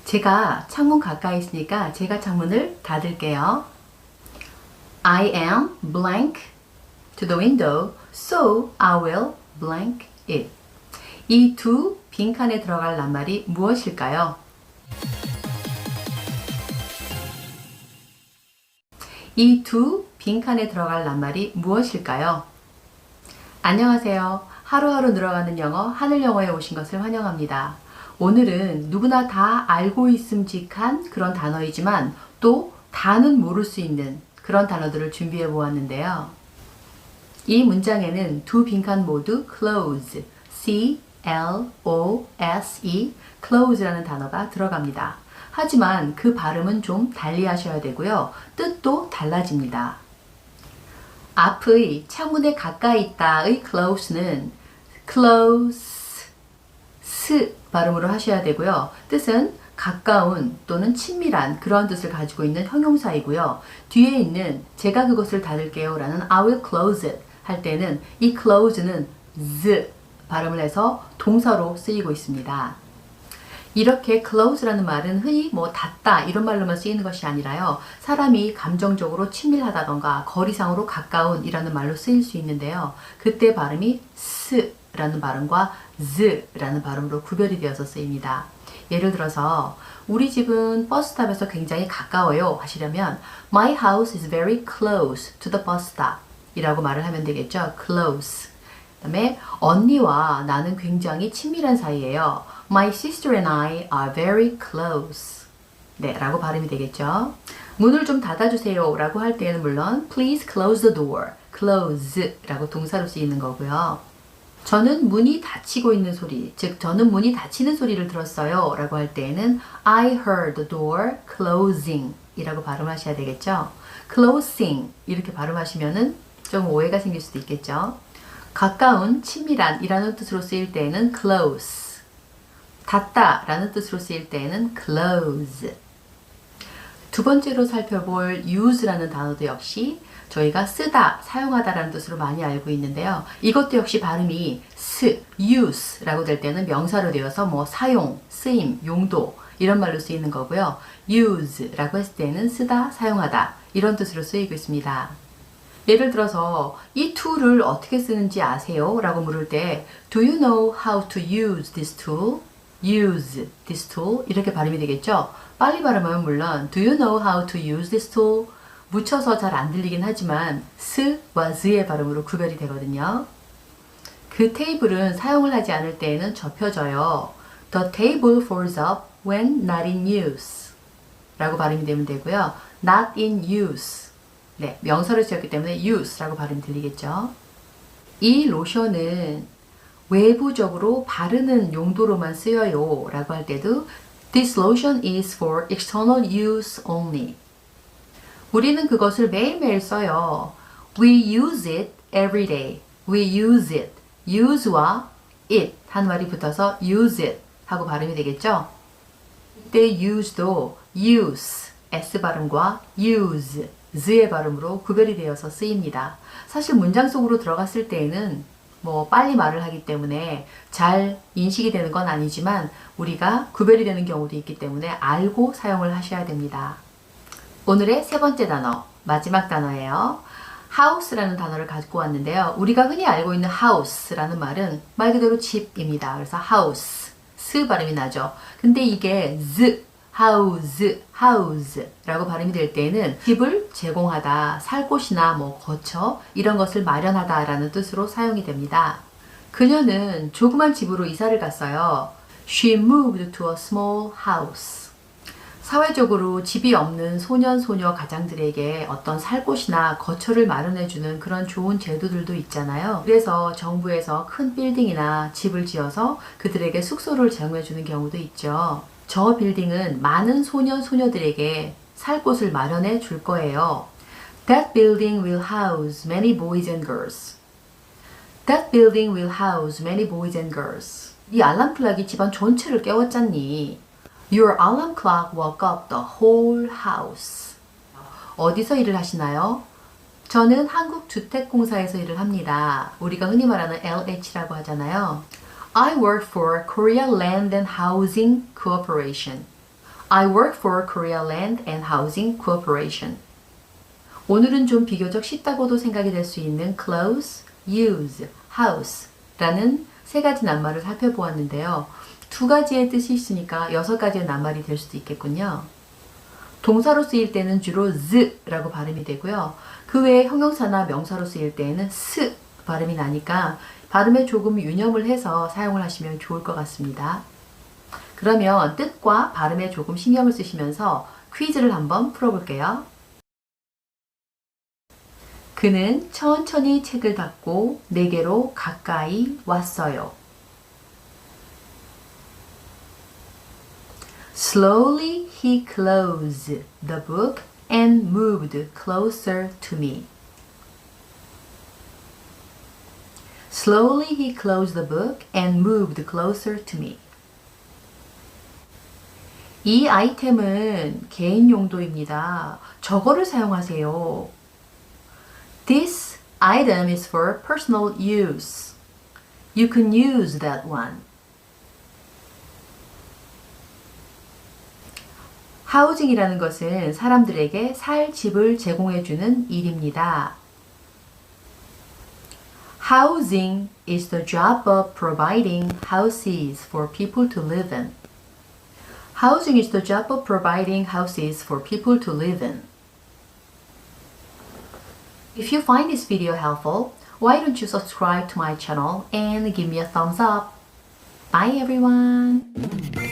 제가 창문 가까이 있으니까 제가 창문을 닫을게요. I am blank to the window, so I will blank it. 이 두 빈칸에 들어갈 낱말이 무엇일까요? 이 두 빈칸에 들어갈 낱말이 무엇일까요? 안녕하세요. 하루하루 늘어가는 영어, 하늘영어에 오신 것을 환영합니다. 오늘은 누구나 다 알고 있음직한 그런 단어이지만 또 다는 모를 수 있는 그런 단어들을 준비해 보았는데요. 이 문장에는 두 빈칸 모두 close, C-L-O-S-E, close라는 단어가 들어갑니다. 하지만 그 발음은 좀 달리 하셔야 되고요. 뜻도 달라집니다. 앞의 창문에 가까이 있다의 close는 close, 스 발음으로 하셔야 되고요. 뜻은 가까운 또는 친밀한 그런 뜻을 가지고 있는 형용사이고요. 뒤에 있는 제가 그것을 닫을게요 라는 I will close it 할 때는 이 close는 z 발음을 해서 동사로 쓰이고 있습니다. 이렇게 close라는 말은 흔히 닫다 이런 말로만 쓰이는 것이 아니라요. 사람이 감정적으로 친밀하다던가 거리상으로 가까운 이라는 말로 쓰일 수 있는데요. 그때 발음이 s라는 발음과 z라는 발음으로 구별이 되어서 쓰입니다. 예를 들어서 우리 집은 버스탑에서 굉장히 가까워요 하시려면 My house is very close to the bus stop 이라고 말을 하면 되겠죠. close. 그 다음에 언니와 나는 굉장히 친밀한 사이예요. My sister and I are very close. 네, 라고 발음이 되겠죠. 문을 좀 닫아주세요 라고 할 때는 물론 Please close the door. close 라고 동사로 쓰이는 거고요. 저는 문이 닫히고 있는 소리, 즉 저는 문이 닫히는 소리를 들었어요 라고 할 때에는 I heard the door closing 이라고 발음하셔야 되겠죠. closing 이렇게 발음하시면은 좀 오해가 생길 수도 있겠죠. 가까운, 친밀한 이라는 뜻으로 쓰일 때에는 close, 닫다 라는 뜻으로 쓰일 때에는 close. 두 번째로 살펴볼 use라는 단어도 역시 저희가 쓰다, 사용하다 라는 뜻으로 많이 알고 있는데요. 이것도 역시 발음이 use 라고 될 때는 명사로 되어서 사용, 쓰임, 용도 이런 말로 쓰이는 거고요. use 라고 했을 때는 쓰다, 사용하다 이런 뜻으로 쓰이고 있습니다. 예를 들어서 이 툴을 어떻게 쓰는지 아세요? 라고 물을 때 Do you know how to use this tool? Use this tool 이렇게 발음이 되겠죠? 빨리 발음하면 물론 Do you know how to use this tool? 묻혀서 잘 안 들리긴 하지만 스와 z의 발음으로 구별이 되거든요. 그 테이블은 사용을 하지 않을 때에는 접혀져요. The table falls up when not in use 라고 발음이 되면 되고요. Not in use 네, 명사를 쓰였기 때문에 use라고 발음이 들리겠죠. 이 로션은 외부적으로 바르는 용도로만 쓰여요 라고 할 때도 This lotion is for external use only. 우리는 그것을 매일매일 써요. We use it every day. We use it. use와 it 한 말이 붙어서 use it 하고 발음이 되겠죠. 이때 use도 use, s 발음과 use, z의 발음으로 구별이 되어서 쓰입니다. 사실 문장 속으로 들어갔을 때에는 빨리 말을 하기 때문에 잘 인식이 되는 건 아니지만 우리가 구별이 되는 경우도 있기 때문에 알고 사용을 하셔야 됩니다. 오늘의 세 번째 단어, 마지막 단어예요. house라는 단어를 가지고 왔는데요. 우리가 흔히 알고 있는 house라는 말은 말 그대로 집입니다. 그래서 house, 스 발음이 나죠. 근데 이게 z, house 라고 발음이 될 때는 집을 제공하다, 살 곳이나 거처 이런 것을 마련하다 라는 뜻으로 사용이 됩니다. 그녀는 조그만 집으로 이사를 갔어요. She moved to a small house. 사회적으로 집이 없는 소년, 소녀 가장들에게 어떤 살 곳이나 거처를 마련해주는 그런 좋은 제도들도 있잖아요. 그래서 정부에서 큰 빌딩이나 집을 지어서 그들에게 숙소를 제공해주는 경우도 있죠. 저 빌딩은 많은 소년, 소녀들에게 살 곳을 마련해 줄 거예요. That building will house many boys and girls. That building will house many boys and girls. 이 알람 클락이 집안 전체를 깨웠잖니. Your alarm clock woke up the whole house. 어디서 일을 하시나요? 저는 한국주택공사에서 일을 합니다. 우리가 흔히 말하는 LH라고 하잖아요. I work for Korea Land and Housing Corporation. I work for Korea Land and Housing Corporation. 오늘은 좀 비교적 쉽다고도 생각이 될 수 있는 close, use, house 라는 세 가지 낱말을 살펴보았는데요. 두 가지의 뜻이 있으니까 여섯 가지의 낱말이 될 수도 있겠군요. 동사로 쓰일 때는 주로 z라고 발음이 되고요. 그 외에 형용사나 명사로 쓰일 때에는 s 발음이 나니까 발음에 조금 유념을 해서 사용을 하시면 좋을 것 같습니다. 그러면 뜻과 발음에 조금 신경을 쓰시면서 퀴즈를 한번 풀어볼게요. 그는 천천히 책을 닫고 내게로 가까이 왔어요. Slowly he closed the book and moved closer to me. Slowly he closed the book and moved closer to me. 이 아이템은 개인 용도입니다. 저거를 사용하세요. This item is for personal use. You can use that one. 하우징이라는 것은 사람들에게 살 집을 제공해주는 일입니다. Housing is the job of providing houses for people to live in. Housing is the job of providing houses for people to live in. If you find this video helpful, why don't you subscribe to my channel and give me a thumbs up? Bye everyone!